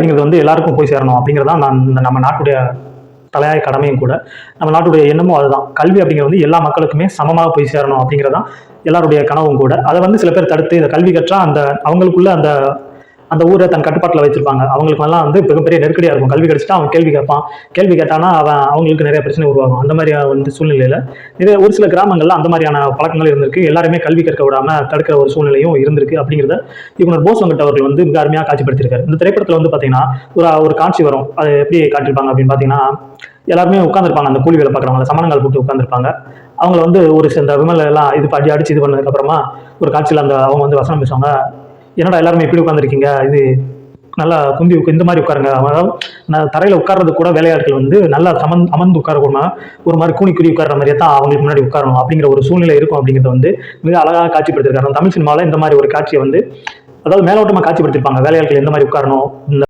அப்படிங்கிறது வந்து எல்லாருக்கும் போய் சேரணும் அப்படிங்கிறதான் நம்ம நாட்டுடைய தலையாய கடமையும் கூட. நம்ம நாட்டுடைய எண்ணமும் அதுதான். கல்வி அப்படிங்கிறது வந்து எல்லா மக்களுக்குமே சமமாக போய் சேரணும் அப்படிங்கிறதான் எல்லாருடைய கனவும் கூட. அதை வந்து சில பேர் தடுத்து இந்த கல்வி கற்றா அவங்களுக்குள்ள அந்த அந்த ஊரை தன் கட்டுப்பாட்டில் வச்சிருப்பாங்க. அவங்களுக்கெல்லாம் வந்து மிகப்பெரிய நெருக்கடியாக இருக்கும். கல்வி கிடைச்சிட்டா அவன் கேள்வி கேட்பான். கேள்வி கேட்டானா அவங்களுக்கு நிறைய பிரச்சனை உருவாகும். அந்த மாதிரி வந்து சூழ்நிலையில் ஒரு சில கிராமங்கள்ல அந்த மாதிரியான பழக்கங்கள் இருந்திருக்கு. எல்லாருமே கல்வி கற்க விடாம தடுக்கிற ஒரு சூழ்நிலையும் இருந்திருக்கு. அப்படிங்கிறத இயக்குனர் போஸ் வெங்கட் அவர்கள் வந்து மிக அருமையாக காட்சிப்படுத்தியிருக்காரு. இந்த திரைப்படத்தில் வந்து பார்த்தீங்கன்னா ஒரு காட்சி வரும். அது எப்படி காட்டியிருப்பாங்க அப்படின்னு பார்த்தீங்கன்னா, எல்லாருமே உட்காந்துருப்பாங்க. அந்த கூலி வேலை பார்க்குறவங்க சமணங்கால் போட்டு உட்காந்துருப்பாங்க. அவங்கள வந்து ஒரு இந்த விமல எல்லாம் அடிச்சு இது பண்ணதுக்கு அப்புறமா ஒரு காட்சியில் அவங்க வந்து வசனம் பேசுவாங்க. என்னடா எல்லாருமே இப்படி உட்காந்துருக்கீங்க, இது நல்லா இந்த மாதிரி உட்காருங்க. அதாவது நான் தரையில் உட்கார்றது கூட வேலையாட்கள் வந்து நல்லா அமர்ந்து உட்காரக்கூடாம ஒரு மாதிரி கூனி உட்கார்ற மாதிரியே தான் அவங்களுக்கு முன்னாடி உட்காரணும் அப்படிங்கிற ஒரு சூழ்நிலை இருக்கும். அப்படிங்கிறத வந்து மிக அழகாக காட்சிப்படுத்திருக்காரு. தமிழ் சினிமாவில் இந்த மாதிரி ஒரு காட்சியை வந்து அதாவது மேலோட்டமாக காட்சிப்படுத்திருப்பாங்க. வேலையாட்கள் எந்த மாதிரி உட்காரணும், இந்த